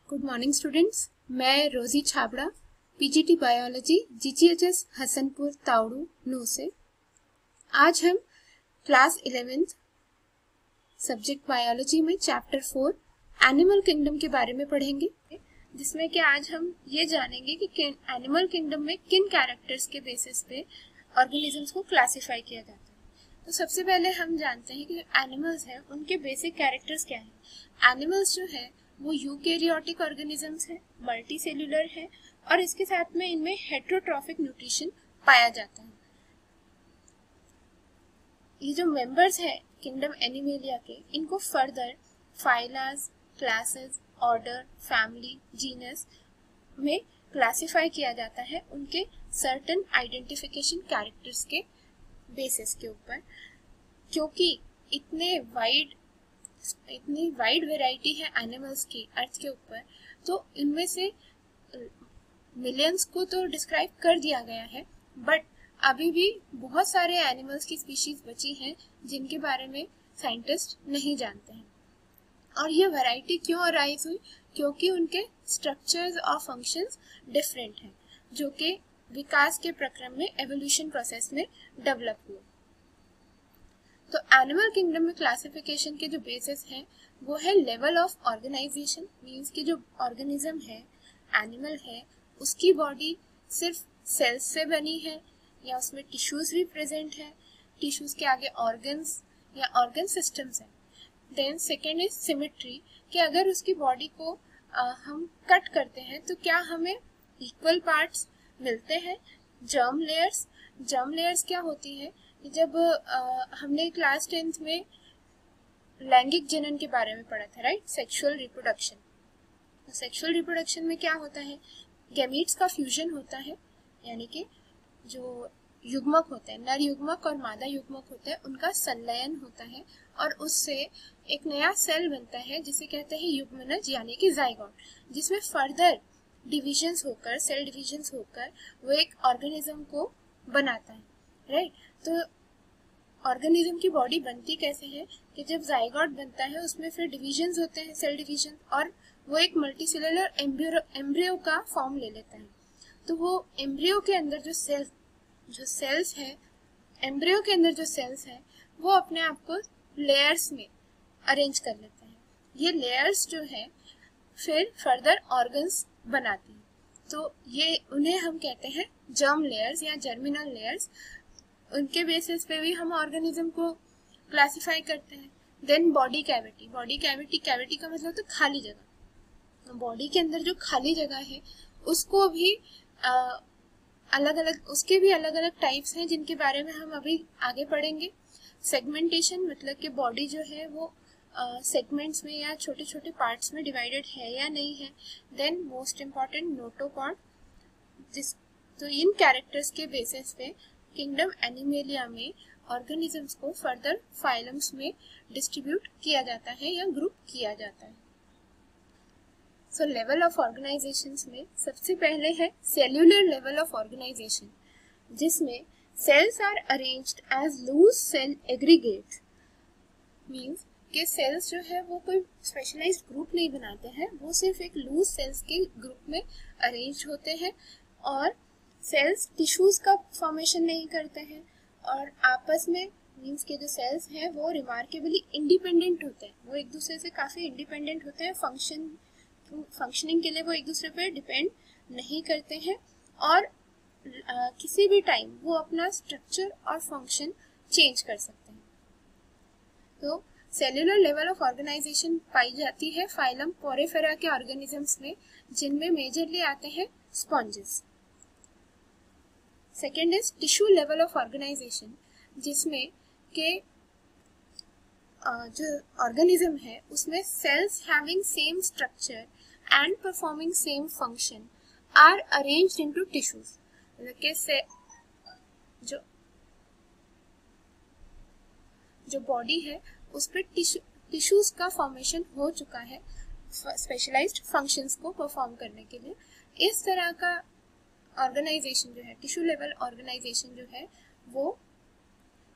Good morning students, मैं रोजी Chhabra PGT biology जीजीएचएस Hasanpur Tauru नू से। आज हम क्लास 11th सब्जेक्ट बायोलॉजी में चैप्टर 4 एनिमल किंगडम के बारे में पढ़ेंगे, जिसमें कि आज हम ये जानेंगे कि एनिमल किंगडम में किन कैरेक्टर्स के बेसिस पे ऑर्गेनिजम्स को क्लासिफाई किया जाता है। तो सबसे पहले हम जानते हैं कि एनिमल्स हैं उनके बेसिक कैरेक्टर्स क्या हैं। एनिमल्स जो है वो यूकैरियोटिक ऑर्गेनिजम्स है, मल्टी सेल्यूलर है और इसके साथ में इनमें हेटेरोट्रॉफिक न्यूट्रिशन पाया जाता है। ये जो मेंबर्स है किंगडम एनिमेलिया के, इनको further phyla, classes, order, family, genus में क्लासिफाई किया जाता है उनके सर्टेन आइडेंटिफिकेशन कैरेक्टर्स के बेसिस के ऊपर। क्योंकि इतनी वाइड वैरायटी है एनिमल्स की अर्थ के ऊपर, तो इनमें से मिलियंस को तो डिस्क्राइब कर दिया गया है, बट अभी भी बहुत सारे एनिमल्स की स्पीशीज बची हैं जिनके बारे में साइंटिस्ट नहीं जानते हैं। और ये वैरायटी क्यों अराइज हुई? क्योंकि उनके स्ट्रक्चर्स और फंक्शंस डिफरेंट हैं, जो कि विकास के प्रक्रम में एवोल्यूशन प्रोसेस में डेवलप हुए। तो एनिमल किंगडम में क्लासिफिकेशन के जो बेसिस हैं वो है लेवल ऑफ ऑर्गेनाइजेशन। मींस कि जो ऑर्गेनिज्म है, एनिमल है, उसकी बॉडी सिर्फ सेल्स से बनी है या उसमें टिश्यूज भी प्रेजेंट है, टिश्यूज के आगे ऑर्गन्स या ऑर्गन सिस्टम्स है। देन सेकेंड इज सिमेट्री, कि अगर उसकी बॉडी को हम कट करते हैं तो क्या हमें इक्वल पार्ट्स मिलते हैं। जर्म लेयर्स क्या होती है? जब हमने क्लास 10th में लैंगिक जनन के बारे में पढ़ा था, राइट, सेक्सुअल रिप्रोडक्शन। तो सेक्सुअल रिप्रोडक्शन में क्या होता है? गैमीट्स का फ्यूजन होता है, यानी कि जो युग्मक होते हैं, नर युग्मक और मादा युग्मक होते हैं, उनका संलयन होता है और उससे एक नया सेल बनता है जिसे कहते हैं युग्मनज यानी कि जाइगोट, जिसमें फर्दर डिविजन्स होकर, सेल डिविजन्स होकर वो एक ऑर्गेनिज्म को बनाता है, राइट। तो ऑर्गेनिज्म की बॉडी बनती कैसे है कि जब जाइगोट बनता है उसमें फिर डिविजन्स होते हैं, सेल डिवीजन, और वो एक मल्टीसेलुलर एम्ब्रियो का फॉर्म ले लेता है। तो वो एम्ब्रियो के अंदर जो सेल्स है, एम्ब्रियो के अंदर जो सेल्स है वो अपने आप को लेयर्स में अरेंज कर लेते हैं। ये लेयर्स जो है फिर फर्दर ऑर्गन्स बनाती हैं, तो ये उन्हें हम कहते हैं जर्म लेयर्स या जर्मिनल लेयर्स। उनके बेसिस पे भी हम ऑर्गेनिज्म को क्लासिफाई करते हैं। देन बॉडी कैविटी का मतलब तो खाली जगह। बॉडी के अंदर जो खाली जगह है उसको भी उसके भी अलग अलग टाइप्स हैं जिनके बारे में हम अभी आगे पढ़ेंगे। सेगमेंटेशन मतलब कि बॉडी जो है वो सेगमेंट्स में या छोटे छोटे पार्ट्स में डिवाइडेड है या नहीं है। देन मोस्ट इम्पॉर्टेंट नोटोपॉड, तो इन कैरेक्टर्स के बेसिस पे किंगडम एनिमेलिया में ऑर्गेनिजम्स को फर्दर फाइलम्स में डिस्ट्रीब्यूट किया जाता है या ग्रुप किया जाता है। सो लेवल ऑफ ऑर्गेनाइजेशंस में सबसे पहले है सेल्यूलर लेवल ऑफ ऑर्गेनाइजेशन, जिसमें cells are arranged as loose cell aggregates. Means कि सेल्स जो है वो कोई स्पेशलाइज्ड ग्रुप नहीं बनाते हैं, वो सिर्फ एक लूज सेल्स के ग्रुप में अरेंज होते हैं और सेल्स टिश्यूज का फॉर्मेशन नहीं करते हैं और आपस में मींस के जो सेल्स हैं वो रिमार्केबली इंडिपेंडेंट होते हैं। वो एक दूसरे से काफ़ी इंडिपेंडेंट होते हैं, फंक्शनिंग के लिए वो एक दूसरे पर डिपेंड नहीं करते हैं और किसी भी टाइम वो अपना स्ट्रक्चर और फंक्शन चेंज कर सकते हैं। तो सेल्यूलर लेवल ऑफ ऑर्गेनाइजेशन पाई जाती है फाइलम पोरेफेरा के ऑर्गेनिजम्स में, जिनमें मेजरली आते हैं sponges. Second is tissue level of organization, जिसमें के जो ऑर्गेनिज्म है उसमें cells having same structure and performing same function are arranged into tissues. से जो बॉडी है उस पर टिश्यूज का फॉर्मेशन हो चुका है स्पेशलाइज्ड फंक्शंस को परफॉर्म करने के लिए। इस तरह का ऑर्गेनाइजेशन जो है, टिश्यू लेवल ऑर्गेनाइजेशन जो है, वो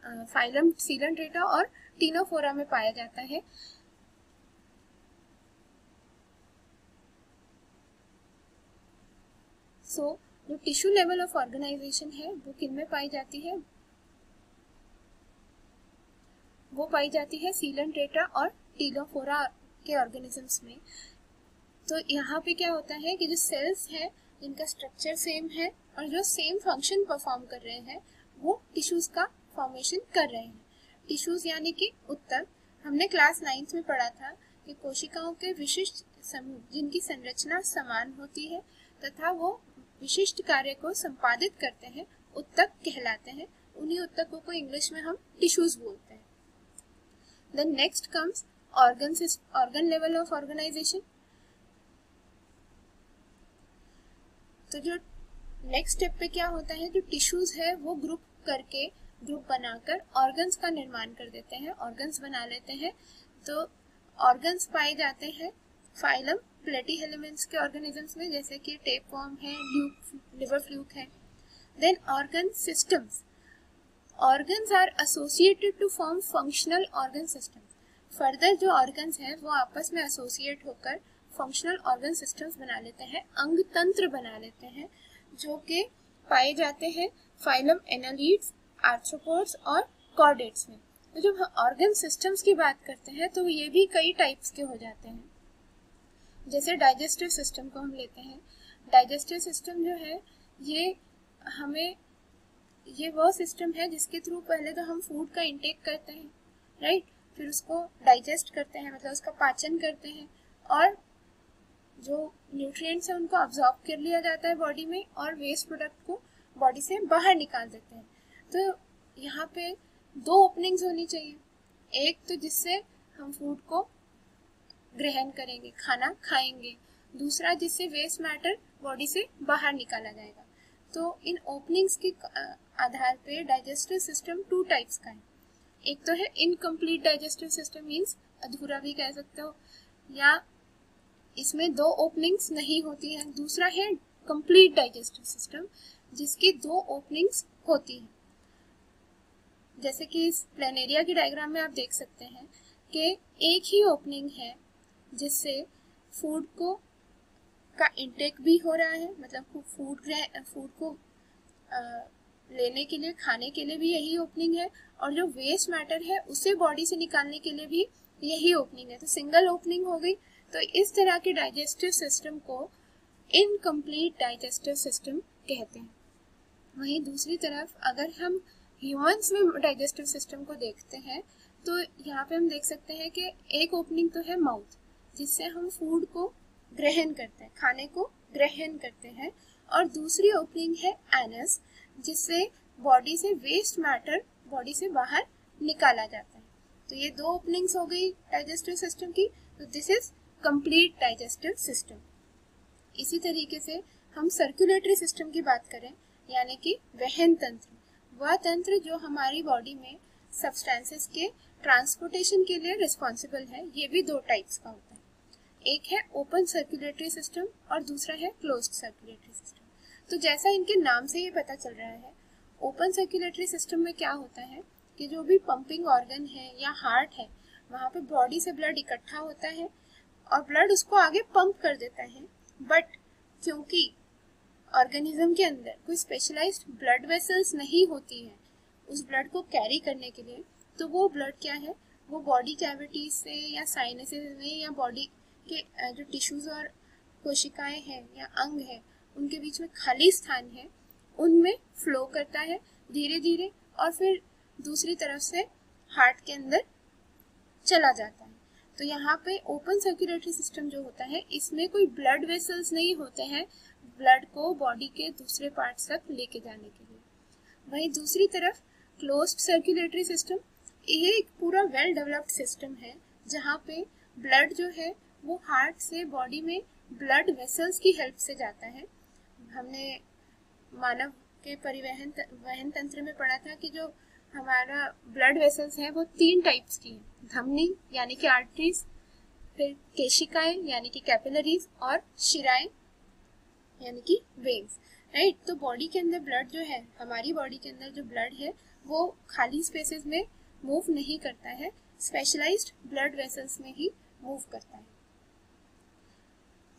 फाइलम सीलेंट्रेटा और टीनोफोरा में पाया जाता है। सो जो टिश्यू लेवल ऑफ ऑर्गेनाइजेशन है वो किन में पाई जाती है? वो पाई जाती है सीलेंट्रेटा और टीलोफोरा के ऑर्गेनिजम्स में। तो यहाँ पे क्या होता है कि जो सेल्स है जिनका स्ट्रक्चर सेम है और जो सेम फंक्शन परफॉर्म कर रहे हैं वो टिश्यूज का फॉर्मेशन कर रहे हैं। टिश्यूज यानी कि उत्तक। हमने क्लास 9th में पढ़ा था कि कोशिकाओं के विशिष्ट समूह जिनकी संरचना समान होती है तथा वो विशिष्ट कार्य को संपादित करते हैं उत्तक कहलाते हैं। उन्हीं उत्तकों को इंग्लिश में हम टिश्यूज बोलते हैं। Then next comes organ level of organization। तो जो नेक्स्ट स्टेप पे क्या होता है, जो टिश्यूज है वो ग्रुप बनाकर ऑर्गन्स का निर्माण कर देते हैं, ऑर्गन्स बना लेते हैं। तो ऑर्गन्स पाए जाते हैं फाइलम प्लेटीहेलमिन्थ्स के ऑर्गेनिजम्स में, जैसे कि टेपवर्म है, लिवर फ्लूक है। Then organ systems. Organs are associated to form functional organ systems. Further जो ऑर्गन्स हैं वो आपस में एसोसिएट होकर फंक्शनल ऑर्गन सिस्टम्स बना लेते हैं, अंग तंत्र बना लेते हैं, जो कि पाए जाते हैं फाइलम एनालिड्स, आर्थ्रोपोड्स और कॉर्डेट्स में। तो जब हम ऑर्गन सिस्टम्स की बात करते हैं तो ये भी कई टाइप्स के हो जाते हैं। जैसे डाइजेस्टिव सिस्टम को हम लेते हैं। डाइजेस्टिव सिस्टम जो है ये वो सिस्टम है जिसके थ्रू पहले तो हम फूड का इंटेक करते हैं, राइट, फिर उसको डाइजेस्ट करते हैं, मतलब उसका पाचन करते हैं, और जो न्यूट्रिएंट्स हैं उनको अब्सॉर्ब कर लिया जाता है बॉडी में और वेस्ट प्रोडक्ट को बॉडी से बाहर निकाल देते हैं। तो यहाँ पे दो ओपनिंग्स होनी चाहिए, एक तो जिससे हम फूड को ग्रहण करेंगे, खाना खाएंगे, दूसरा जिससे वेस्ट मैटर बॉडी से बाहर निकाला जाएगा। तो इन ओपनिंग्स के आधार पे डाइजेस्टिव सिस्टम 2 टाइप्स का है। एक तो है इनकम्प्लीट डाइजेस्टिव सिस्टम, मीन्स अधूरा भी कह सकते हो, या इसमें 2 ओपनिंग्स नहीं होती हैं। दूसरा है कंप्लीट डाइजेस्टिव सिस्टम जिसकी 2 ओपनिंग्स होती हैं। जैसे कि इस प्लेनेरिया की डायग्राम में आप देख सकते हैं कि एक ही ओपनिंग है जिससे फूड का इंटेक भी हो रहा है, मतलब फूड को लेने के लिए, खाने के लिए भी यही ओपनिंग है, और जो वेस्ट मैटर है उसे बॉडी से निकालने के लिए भी यही ओपनिंग है। तो सिंगल ओपनिंग हो गई। तो इस तरह के डाइजेस्टिव सिस्टम को इनकम्प्लीट डाइजेस्टिव सिस्टम कहते हैं। वहीं दूसरी तरफ अगर हम ह्यूमंस में डाइजेस्टिव सिस्टम को देखते हैं तो यहाँ पे हम देख सकते हैं कि एक ओपनिंग तो है माउथ, जिससे हम फूड को ग्रहण करते हैं, खाने को ग्रहण करते हैं, और दूसरी ओपनिंग है एनस, जिससे बॉडी से वेस्ट मैटर बॉडी से बाहर निकाला जाता है। तो ये 2 ओपनिंग्स हो गई डाइजेस्टिव सिस्टम की। तो this is complete digestive system. इसी तरीके से हम सर्कुलेटरी सिस्टम की बात करें, यानी कि वहन तंत्र, वह तंत्र जो हमारी बॉडी में सब्सटेंसेस के ट्रांसपोर्टेशन के लिए रिस्पॉन्सिबल है। ये भी 2 टाइप्स का होता है, एक है ओपन सर्कुलेटरी सिस्टम और दूसरा है क्लोज्ड सर्कुलेटरी सिस्टम। तो जैसा इनके नाम से ये पता चल रहा है, ओपन सर्कुलेटरी सिस्टम में क्या होता है कि जो भी पंपिंग ऑर्गन है या हार्ट है, वहाँ पे बॉडी से ब्लड इकट्ठा होता है और ब्लड उसको आगे पंप कर देता है। बट क्योंकि ऑर्गेनिज्म के अंदर कोई स्पेशलाइज्ड ब्लड वेसल्स नहीं होती है उस ब्लड को कैरी करने के लिए, तो वो ब्लड क्या है, वो बॉडी कैविटीज से या साइनसेस में या बॉडी के जो टिश्यूज और कोशिकाएं हैं या अंग है उनके बीच में खाली स्थान है, उनमें फ्लो करता है धीरे धीरे, और फिर दूसरी तरफ से हार्ट के अंदर चला जाता है। तो यहाँ पे ओपन सर्कुलेटरी सिस्टम जो होता है, इसमें कोई ब्लड वेसल्स नहीं होते हैं ब्लड को बॉडी के दूसरे पार्ट्स तक लेके जाने के लिए। वहीं दूसरी तरफ क्लोज्ड सर्कुलेटरी सिस्टम, ये एक पूरा वेल डेवलप्ड सिस्टम है जहाँ पे ब्लड जो है वो हार्ट से बॉडी में ब्लड वेसल्स की हेल्प से जाता है। हमने मानव के वहन तंत्र में पढ़ा था कि जो हमारा ब्लड वेसल्स हैं वो 3 टाइप्स की हैं, धमनी यानी कि आर्टरीज, फिर केशिकाएं यानी कि कैपिलरीज, और शिराएं यानी कि वेन्स, राइट। तो बॉडी के अंदर ब्लड जो है, हमारी बॉडी के अंदर जो ब्लड है वो खाली स्पेसेस में मूव नहीं करता है, स्पेशलाइज्ड ब्लड वेसल्स में ही मूव करता है।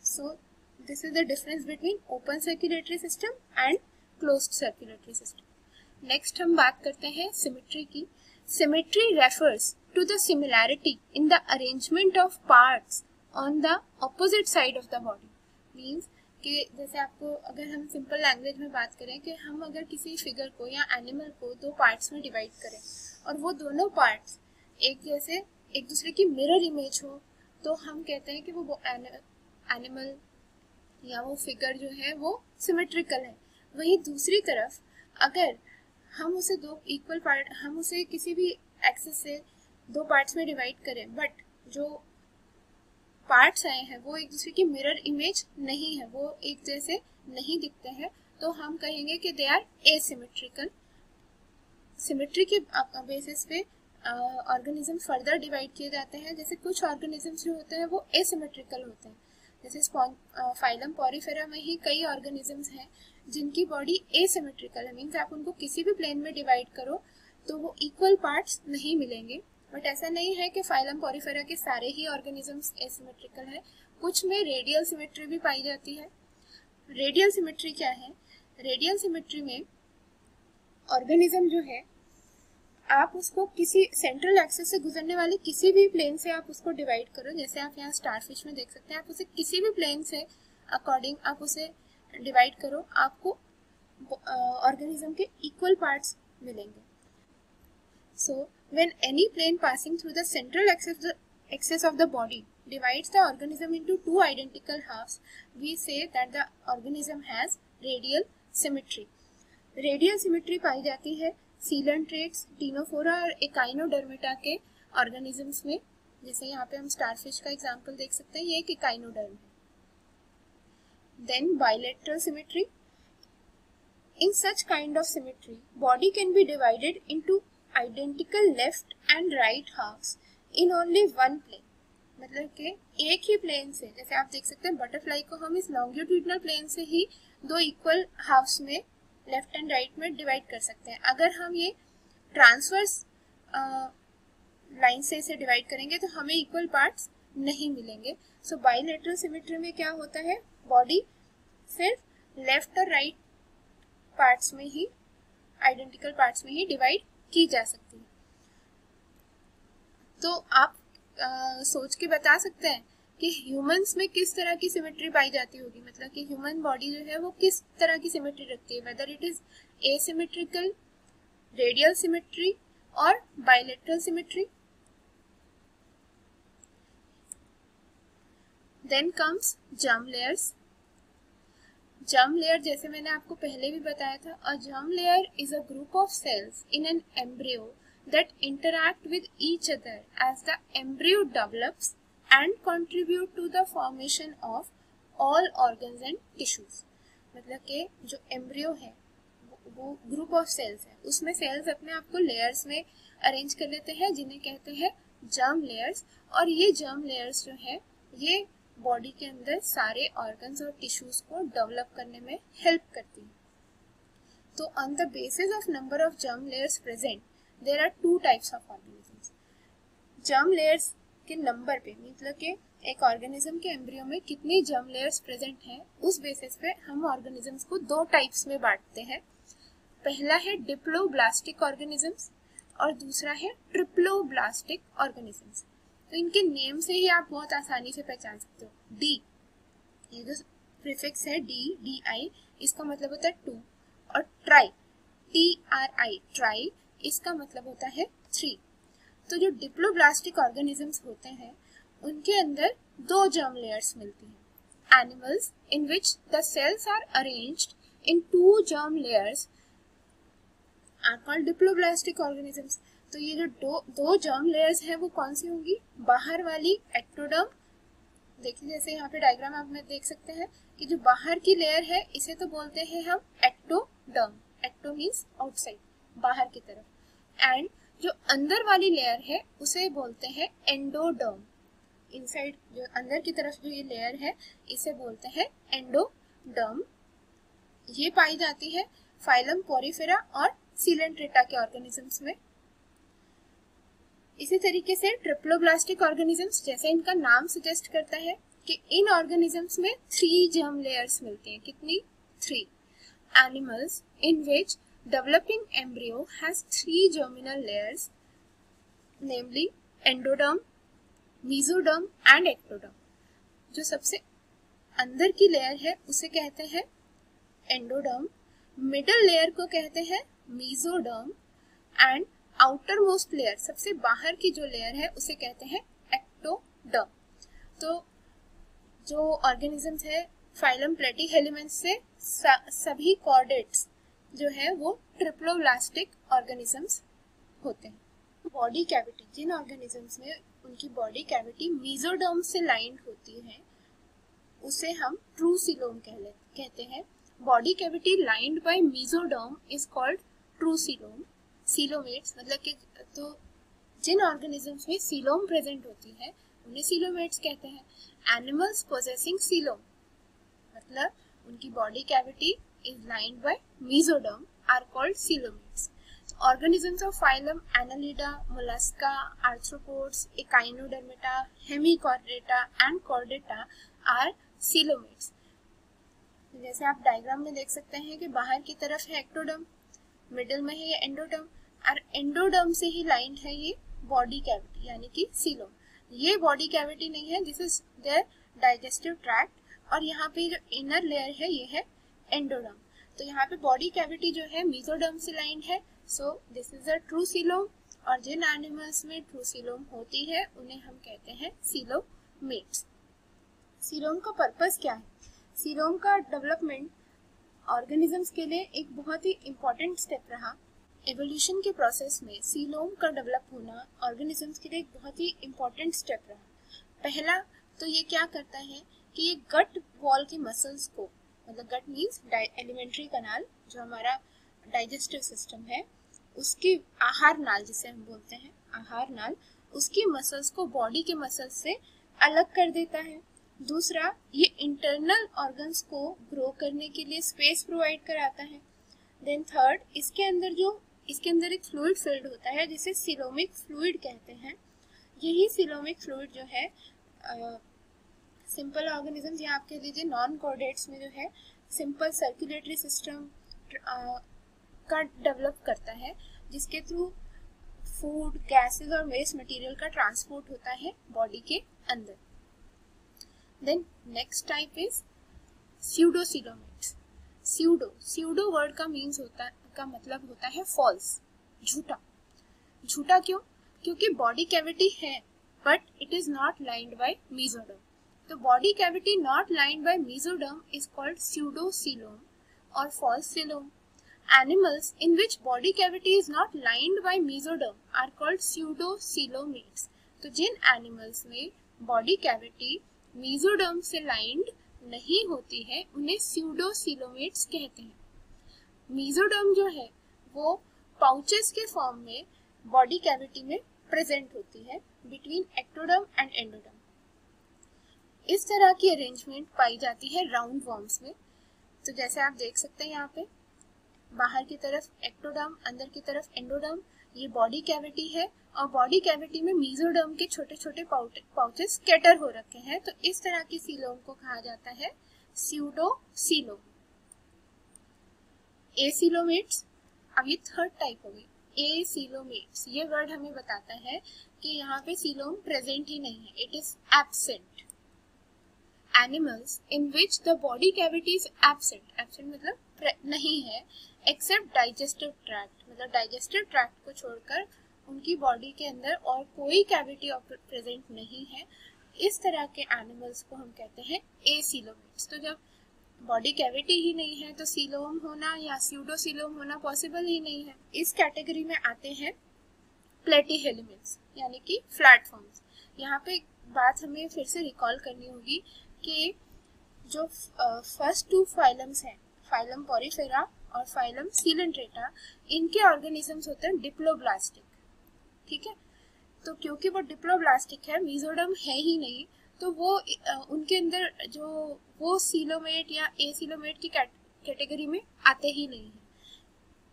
So this is the difference between open circulatory system and closed circulatory system. Next हम बात करते हैं सिमेट्री की। Symmetry refers to the similarity in the arrangement of parts on the opposite side of the body. Means कि जैसे आपको अगर हम सिंपल लैंग्वेज में बात करें कि हम अगर किसी फिगर को या एनिमल को दो पार्ट्स में डिवाइड करें और वो दोनों पार्ट्स एक जैसे एक दूसरे की मिरर इमेज हो, तो हम कहते हैं कि वो एनिमल या वो फिगर जो है वो सिमेट्रिकल है। वहीं दूसरी तरफ अगर हम उसे दो इक्वल पार्ट, हम उसे किसी भी एक्सिस से दो पार्ट्स में डिवाइड करें, बट जो पार्ट्स आए हैं वो एक दूसरे की मिरर इमेज नहीं है, वो एक जैसे नहीं दिखते हैं, तो हम कहेंगे कि दे आर एसिमेट्रिकल। सिमेट्री के बेसिस पे ऑर्गेनिज्म फर्दर डिवाइड किए जाते हैं। जैसे कुछ ऑर्गेनिजम्स जो होते हैं वो एसिमेट्रिकल होते हैं, जैसे फाइलम पॉरीफेरा में ही कई ऑर्गेनिजम्स हैं जिनकी बॉडी एसिमेट्रिकल है। मीन्स आप उनको किसी भी प्लेन में डिवाइड करो तो वो इक्वल पार्ट्स नहीं मिलेंगे। बट ऐसा नहीं है कि फाइलम पॉरीफेरा के सारे ही ऑर्गेनिजम्स एसिमेट्रिकल है, कुछ में रेडियल सिमेट्री भी पाई जाती है। रेडियल सिमेट्री क्या है? रेडियल सिमेट्री में ऑर्गेनिज्म जो है आप उसको किसी सेंट्रल एक्सिस से गुजरने वाले किसी भी प्लेन से आप उसको डिवाइड करो, जैसे आप यहाँ स्टारफिश में देख सकते हैं, आप उसे किसी भी प्लेन से अकॉर्डिंग आप उसे डिवाइड करो, आपको ऑर्गेनिज्म के इक्वल पार्ट्स मिलेंगे। So when any plane passing through the central axis of the body divides the organism into two identical halves, we say that the organism has radial symmetry. Radial symmetry पाई जाती है coelenterates, Ctenophora और echinodermata के organisms में। जैसे यहाँ पे हम starfish का एग्जांपल देख सकते हैं, ये एक एकाइनोडर्म है। Then bilateral symmetry. In such kind of symmetry, body can be divided into identical left and right halves in only one plane. मतलब कि एक ही प्लेन से, जैसे आप देख सकते हैं बटरफ्लाई को हम इस लॉन्गिट्यूडिनल प्लेन से ही दो इक्वल हाफ्स में लेफ्ट एंड राइट में डिवाइड कर सकते हैं। अगर हम ये ट्रांसवर्स लाइन से इसे डिवाइड करेंगे तो हमें इक्वल पार्ट्स नहीं मिलेंगे। सो बाइलेटरल सिमेट्री में क्या होता है, बॉडी सिर्फ लेफ्ट और राइट पार्ट्स में ही, आइडेंटिकल पार्ट्स में ही डिवाइड की जा सकती है। तो आप सोच के बता सकते हैं कि ह्यूमंस में किस तरह की सिमेट्री पाई जाती होगी, मतलब कि ह्यूमन बॉडी जो है वो किस तरह की सिमेट्री रखती है, whether it is asymmetrical, radial symmetry और bilateral symmetry. Then comes germ layers. Germ layer जैसे मैंने आपको पहले भी बताया था, a germ layer is a group of cells in an embryo that interact with each other as the embryo develops and contribute to the formation of all organs and tissues। मतलब कि जो एम्ब्रियो है वो group of sales है, उसमें sales अपने आप को लेयर्स में अरेंज कर लेते हैं जिन्हें कहते हैं जर्म लेयर्स। और ये जर्म लेयर्स जो है ये बॉडी के अंदर सारे ऑर्गन्स और टिश्यूज को डेवलप करने में हेल्प करती है। तो on the basis of number of germ layers present there are two types of organisms। Germ layers के नंबर पे, मतलब कि एक ऑर्गेनिज्म के एम्ब्रियो में कितनी जर्म लेयर्स प्रेजेंट हैं, उस बेसिस पे हम ऑर्गेनिजम्स को दो टाइप्स में बांटते हैं। पहला है डिप्लोब्लास्टिक ऑर्गेनिजम्स और दूसरा है ट्रिप्लोब्लास्टिक ऑर्गेनिजम्स। तो इनके नेम से ही आप बहुत आसानी से पहचान सकते हो। डी, ये जो प्रीफिक्स है डी, डी आई, इसका मतलब होता है टू, और ट्राई, टी आर आई, ट्राई, इसका मतलब होता है 3। तो जो डिप्लोब्लास्टिक ऑर्गेनिजम्स होते हैं उनके अंदर दो जर्म लेयर्स मिलती हैं। Animals in which the cells are arranged in 2 germ layers are called diploblastic organisms. तो ये जो दो जर्म लेयर्स हैं वो कौन सी होंगी? बाहर वाली एक्टोडर्म, देखिए जैसे यहाँ पे डायग्राम आप में देख सकते हैं कि जो बाहर की लेयर है इसे तो बोलते हैं हम एक्टोडर्म। एक्टो मीन्स आउटसाइड, बाहर की तरफ, एंड जो अंदर वाली लेयर है उसे बोलते हैं एंडोडर्म। इनसाइड जो अंदर की तरफ जो ये लेयर है इसे बोलते हैं एंडोडर्म। ये पाई जाती है फाइलम पॉरीफेरा और सीलेंट्रेटा के ऑर्गेनिजम्स में। इसी तरीके से ट्रिप्लोब्लास्टिक ऑर्गेनिजम्स, जैसे इनका नाम सजेस्ट करता है, कि इन ऑर्गेनिजम्स में 3 जर्म लेयर्स मिलती हैं। कितनी? 3. Animals in which developing embryo has 3 germinal layers, namely endoderm, mesoderm and ectoderm. जो सबसे अंदर की लेयर है उसे कहते हैं एंडोडर्म, मिडल लेयर को कहते हैं mesoderm and outer most layer, सबसे बाहर की जो लेयर है उसे कहते हैं एक्टोडर्म। तो जो ऑर्गेनिजम्स है फाइलम प्लेटीहेल्मिन्थस से सभी कॉर्डेट्स जो है वो ट्रिप्लोब्लास्टिक ऑर्गेनिजम्स होते हैं। बॉडी कैविटी, जिन ऑर्गेनिजम्स में उनकी बॉडी कैविटी मेसोडर्म से लाइंड होती है उसे हम ट्रू सीलोम कहते हैं। Body cavity lined by mesoderm is called true coelom. Coelomates मतलब कि तो जिन ऑर्गेनिजम्स में सीलोम प्रेजेंट होती है उन्हें सीलोमेट्स कहते हैं। एनिमल्स पोजेसिंग सीलोम मतलब उनकी body cavity is lined by mesoderm are called coelomates. Organisms of phylum Annelida, Mollusca, Arthropods, Echinodermata, Hemichordata and Chordata are coelomates. जैसे आप डायग्राम में देख सकते हैं कि बाहर की तरफ है एक्टोडर्म, मिडिल में है ये एंडोडर्म और एंडोडर्म से ही लाइंड है ये बॉडी कैविटी यानी कि सीलोम। ये बॉडी कैविटी नहीं है, this is their digestive tract और यहाँ पे जो इनर लेयर है ये है एंडोडर्म। तो यहाँ पे बॉडी कैविटी जो है मेसोडर्म से लाइंड है, so this is a true coelom. और जिन एनिमल्स में ट्रू सीलोम होती है उन्हें हम कहते हैं सीलोमेट्स। सीलोम का पर्पस क्या है? सीलोम का डेवलपमेंट ऑर्गेनिजम्स के लिए एक बहुत ही इम्पोर्टेंट स्टेप रहा। एवोल्यूशन के प्रोसेस में सीलोम का डेवलप होना ऑर्गेनिजम्स के लिए एक बहुत ही इम्पोर्टेंट स्टेप रहा। पहला तो ये क्या करता है कि ये गट वॉल की मसल्स को, मतलब गट मीन्स एलिमेंट्री कनाल, जो हमारा डाइजेस्टिव सिस्टम है उसकी आहार नाल जिसे हम बोलते हैं आहार नाल, उसकी मसल्स को बॉडी के मसल्स से अलग कर देता है। दूसरा, ये इंटरनल ऑर्गन्स को ग्रो करने के लिए स्पेस प्रोवाइड कराता है। देन थर्ड, इसके अंदर एक फ्लूइड फिल्ड होता है जिसे सीलोमिक फ्लूइड कहते हैं। यही सीलोमिक फ्लूइड जो है सिंपल ऑर्गेनिजम्स या आप कह लीजिए नॉन कॉर्डेट्स में जो है सिंपल सर्कुलेटरी सिस्टम का डेवलप करता है, जिसके थ्रू फूड, गैसेस और वेस्ट मटेरियल का ट्रांसपोर्ट होता है बॉडी के अंदर। Then next type is pseudocoelomates. Pseudo word का मतलब होता है फॉल्स, झूठा। झूठा क्यों? क्योंकि बॉडी कैविटी है but it is not lined by mesoderm. तो body cavity not lined by mesoderm is called pseudocoelom और false coelom. Animals in which body cavity is not lined by mesoderm are called pseudocoelomates. तो जिन animals में body cavity mesoderm से lined नहीं होती है उन्हें स्यूडोसीलोमेट्स कहते हैं। मेसोडर्म जो है वो पाउचेस के फॉर्म में बॉडी कैविटी में प्रेजेंट होती है बिटवीन एक्टोडर्म एंड एंडोडर्म। इस तरह की अरेंजमेंट पाई जाती है राउंड वॉर्म्स में। तो जैसे आप देख सकते हैं यहाँ पे बाहर की तरफ एक्टोडर्म, अंदर की तरफ एंडोडर्म, ये बॉडी कैविटी है और बॉडी कैविटी में मेसोडर्म के छोटे छोटे पाउचेस स्कैटर हो रखे हैं। तो इस तरह की सीलोम को कहा जाता है स्यूडोसीलोम। एसीलोमेट्स, अब ये थर्ड टाइप हो गई एसीलोमेट्स। ये वर्ड हमें बताता है कि यहाँ पे सीलोम प्रेजेंट ही नहीं है, it is absent. Animals in which the body cavity is absent मतलब नहीं है, except digestive tract मतलब digestive tract को छोड़कर उनकी बॉडी के अंदर और कोई कैविटी प्रेजेंट नहीं है, इस तरह के एनिमल्स को हम कहते हैं एसीलोमेट्स। तो जब बॉडी कैविटी ही नहीं है तो सीलोम होना या स्यूडोसीलोम होना पॉसिबल ही नहीं है। इस कैटेगरी में आते हैं प्लेटीहेल्मिन्थ्स यानी कि प्लेटफॉर्म्स। यहाँ पे बात हमें फिर से रिकॉल करनी होगी कि जो फर्स्ट 2 फाइलम्स हैं, फाइलम पॉरीफेरा और फाइलम सीलेंट्रेटा, इनके ऑर्गेनिजम्स होते हैं डिप्लोब्लास्टिक। ठीक है, तो क्योंकि वो डिप्लोब्लास्टिक है, मेसोडर्म है ही नहीं, तो वो उनके अंदर जो वो सीलोमेट या एसीलोमेट की कैटेगरी में आते ही नहीं है।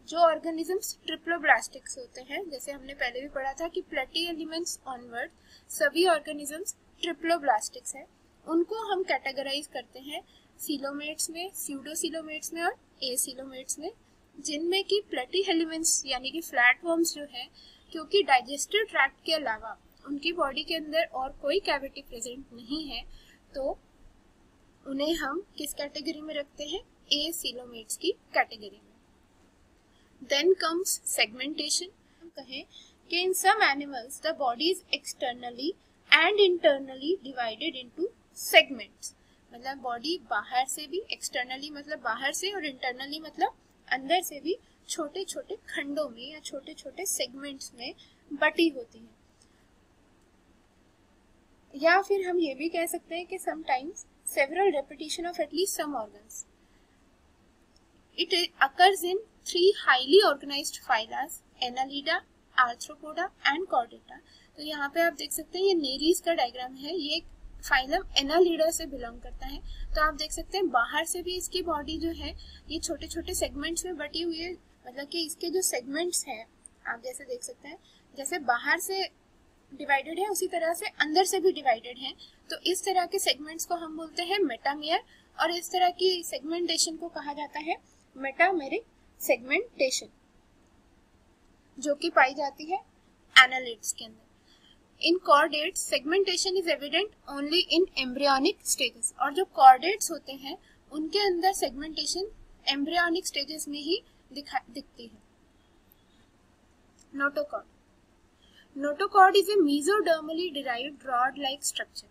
जो ऑर्गेनिजम्स ट्रिप्लोब्लास्टिक्स होते हैं, जैसे हमने पहले भी पढ़ा था कि प्लेटीहेल्मिन्थ्स ऑनवर्ड सभी ऑर्गेनिजम्स ट्रिप्लोब्लास्टिक्स हैं, उनको हम कैटेगराइज करते हैं सीलोमेट्स में, स्यूडोसीलोमेट्स में और एसीलोमेट्स में, जिनमें कि प्लेटीहेल्मिन्थ्स यानी कि फ्लैटवर्म्स जो है, क्योंकि डाइजेस्टिव ट्रैक्ट के अलावा उनकी बॉडी के अंदर और कोई कैविटी प्रेजेंट नहीं है, तो उन्हें हम किस कैटेगरी में रखते हैं? एसीलोमेट्स की कैटेगरी में। Then comes segmentation. हम कहें कि in some animals the body is externally and internally divided into segments. मतलब बॉडी बाहर से भी, एक्सटर्नली मतलब बाहर से और इंटरनली मतलब अंदर से भी छोटे छोटे खंडों में या छोटे छोटे सेगमेंट्स में बटी होती है। या फिर हम ये भी कह सकते हैं कि sometimes several repetition of at least some organs. It occurs in 3 highly organized phyla, Annelida, Arthropoda and Chordata। तो यहाँ पे आप देख सकते हैं ये नेरीज का डायग्राम है, ये एक फाइलम एनालिडा से बिलोंग करता है। तो आप देख सकते हैं बाहर से भी इसकी बॉडी जो है ये छोटे छोटे सेगमेंट्स में बटी हुई है, मतलब कि इसके जो सेगमेंट्स हैं आप जैसे देख सकते हैं, जैसे बाहर से डिवाइडेड है उसी तरह से अंदर से भी डिवाइडेड है। तो इस तरह के सेगमेंट्स को हम बोलते हैं मेटामियर, और इस तरह की सेगमेंटेशन को कहा जाता है मेटामेरिक सेगमेंटेशन, जो कि पाई जाती है एनालिड्स के अंदर। In chordates segmentation is evident only in embryonic stages, और जो कॉर्डेट्स होते हैं उनके अंदर सेगमेंटेशन एम्ब्रियोनिक स्टेजेस में ही दिखती है। Notochord. Notochord is a mesodermally derived rod-like structure.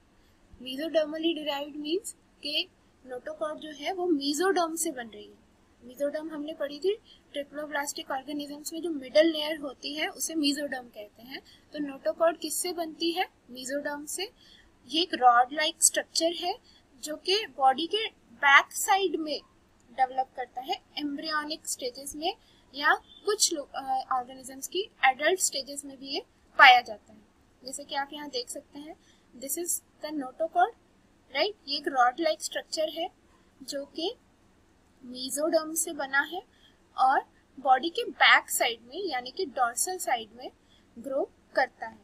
Mesodermally derived means कि notochord जो है वो mesoderm से बन रही है। mesoderm हमने पढ़ी थी ट्रिप्लोब्लास्टिक ऑर्गेनिजम्स में, जो मिडल लेयर होती है उसे mesoderm कहते हैं। तो notochord किससे बनती है? mesoderm से। ये एक rod-like structure है जो कि बॉडी के बैक साइड में डेवलप करता है एम्ब्रियोनिक स्टेजेस में, या कुछ ऑर्गेनिजम्स की एडल्ट स्टेजेस में भी ये पाया जाता है। जैसे कि आप यहाँ देख सकते हैं, this is the notochord, right. ये एक रॉड लाइक स्ट्रक्चर है जो कि मेसोडर्म से बना है और बॉडी के बैक साइड में यानी कि डॉर्सल साइड में ग्रो करता है।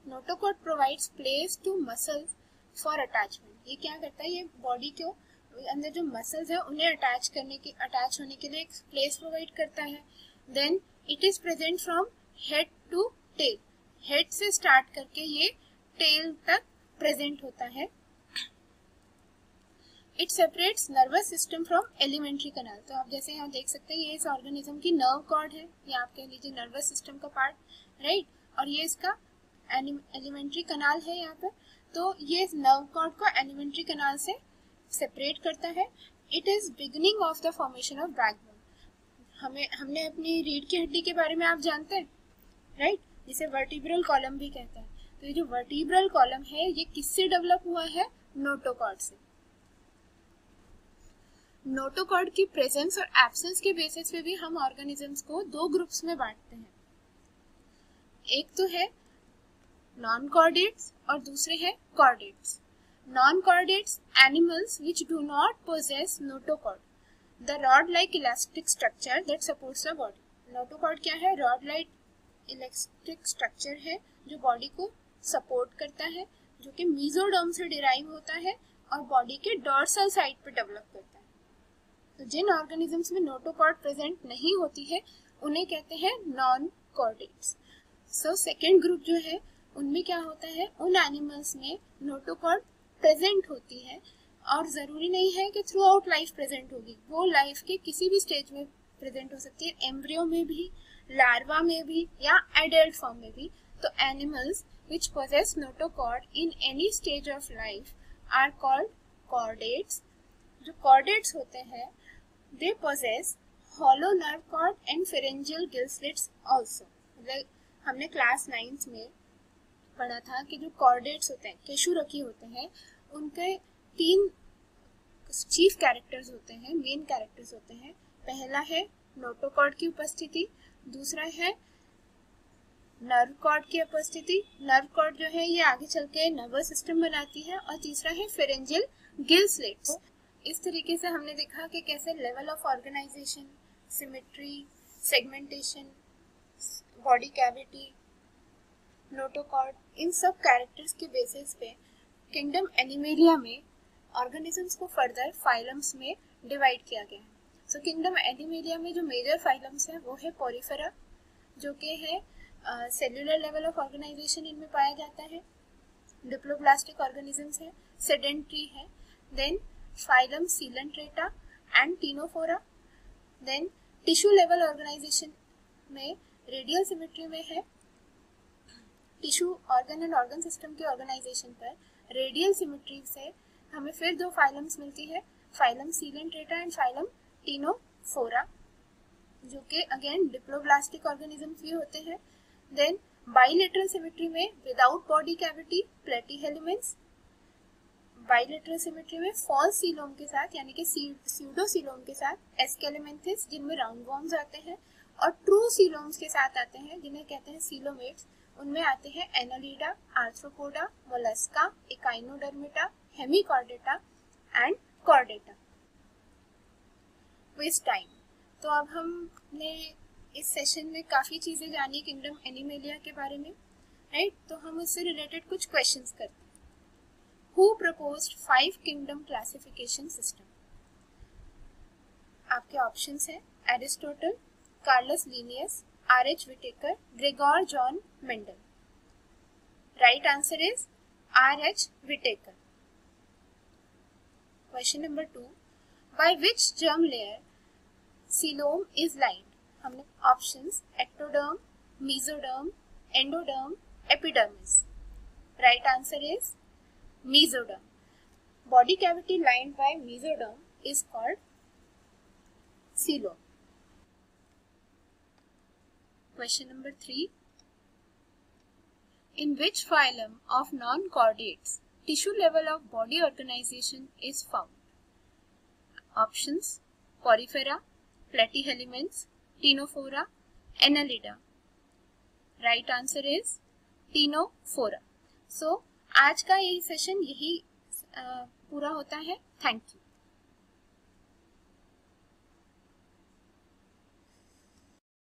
Notochord provides place to muscles for attachment. ये क्या करता है? ये बॉडी को अंदर जो मसल्स है उन्हें अटैच होने के लिए एक प्लेस प्रोवाइड करता है। Then it is present from head to tail. Head से स्टार्ट करके ये टेल तक प्रेजेंट होता है। It separates nervous system from alimentary canal. तो आप जैसे यहाँ देख सकते हैं ये इस ऑर्गेनिज्म की नर्व कॉर्ड है, या आप कह लीजिए नर्वस सिस्टम का पार्ट, राइट। और ये इसका एलिमेंट्री कनाल है यहाँ पे। तो ये नर्व कॉर्ड को एलिमेंट्री कनाल से सेपरेट करता है। It is beginning of the formation of backbone. हमने अपनी रीढ़ की हड्डी के बारे में आप जानते हैं, राइट, जिसे वर्टिब्रल कॉलम भी कहते हैं। तो ये जो वर्टिब्रल कॉलम है ये किससे डेवलप हुआ है? नोटोकॉर्ड से। नोटोकॉर्ड की प्रेजेंस और एब्सेंस के बेसिस पे भी हम ऑर्गेनिजम्स को दो ग्रुप्स में बांटते हैं। एक तो है नॉन कॉर्डेट्स और दूसरे है chordates. Non-chordates animals which do not possess notochord, the rod-like elastic structure that supports the body. Notochord क्या है? rod-like elastic structure है जो बॉडी को सपोर्ट करता है, जो कि मेसोडर्म से डिराइव होता है और बॉडी के डॉर्सल साइड पे डेवलप करता है। तो जिन ऑर्गेनिजम्स में नोटोकॉर्ड प्रेजेंट नहीं होती है उन्हें कहते हैं non chordates. So second group जो है उनमें क्या होता है? उन एनिमल्स में नोटोकॉर्ड प्रेजेंट होती है, और जरूरी नहीं है कि थ्रू आउट लाइफ प्रेजेंट होगी, वो लाइफ के किसी भी स्टेज में प्रेजेंट हो सकती है, एम्ब्रियो में भी, लार्वा में भी, या एडल्ट फॉर्म में भी। तो animals which possess notochord in any stage of life are called chordates. जो chordates होते हैं they possess hollow nerve cord and pharyngeal gill slits also. मतलब हमने क्लास 9 में पढ़ा था कि जो कॉर्डेट्स होते हैं, केशुरकी होते हैं, उनके 3 चीफ कैरेक्टर्स होते हैं, मेन कैरेक्टर्स होते हैं। पहला है नोटोकॉर्ड की उपस्थिति, दूसरा है नर्व कॉर्ड की उपस्थिति। नर्व कॉर्ड जो है ये आगे चल के नर्वस सिस्टम बनाती है, और तीसरा है फेरेंजियल गिल स्लिट्स। इस तरीके से हमने देखा कि कैसे level of organisation, symmetry, segmentation, body cavity, notochord, इन सब कैरेक्टर्स के बेसिस पे किंगडम एनिमेलिया में ऑर्गेनिजम्स को फर्दर फाइलम्स में डिवाइड किया गया है। सो किंगडम एनिमेलिया में जो मेजर फाइलम्स हैं वो है पोरिफेरा, जो कि है सेल्यूलर लेवल ऑफ ऑर्गेनाइजेशन इनमें पाया जाता है। डिप्लोब्लास्टिक ऑर्गेनिजम्स है, सेडेंट्री है। Then phylum Coelenterata and Ctenophora. Then tissue level organisation में रेडियल सिमेट्री में है। Tissue organ and organ system के ऑर्गेनाइजेशन पर रेडियल सिमेट्री से हमें फिर दो फाइलम्स मिलती है, phylum Coelenterata and phylum Ctenophora, जो कि अगेन डिप्लोब्लास्टिक ऑर्गेनिजम्स भी होते हैं। देन बाइलेटरल सिमेट्री में without body cavity platyhelminths, bilateral symmetry में फॉल्स सीलोम के साथ यानी कि स्यूडो सीलोम के साथ एस्केलेमेंथिस जिनमें राउंड वॉर्म्स आते हैं, और ट्रू सीलोम्स के साथ आते हैं जिन्हें कहते हैं सीलोमेट्स। उनमें आते हैं Annelida, Arthropoda, Mollusca, Echinodermata, Hemichordata and Chordata. With time तो अब हमने इस सेशन में काफ़ी चीज़ें जानी किंगडम एनिमेलिया के बारे में, राइट। तो हम उससे रिलेटेड कुछ क्वेश्चंस करते हैं। Who proposed 5 kingdom classification system? आपके ऑप्शंस हैं Aristotle, Carolus Linnaeus, R.H. Whittaker, Gregor John Mendel. Right answer is R.H. Whittaker. Question number 2, by which germ layer coelom is lined? हमने options ectoderm, mesoderm, endoderm, epidermis. Right answer is mesoderm. Body cavity lined by mesoderm is called coelom. Question number 3. In which phylum of non-chordates tissue level of body organization is found? Options: Porifera, Platyhelminths, Ctenophora, Annelida. Right answer is Ctenophora. So आज का ये session यही पूरा होता है। Thank you.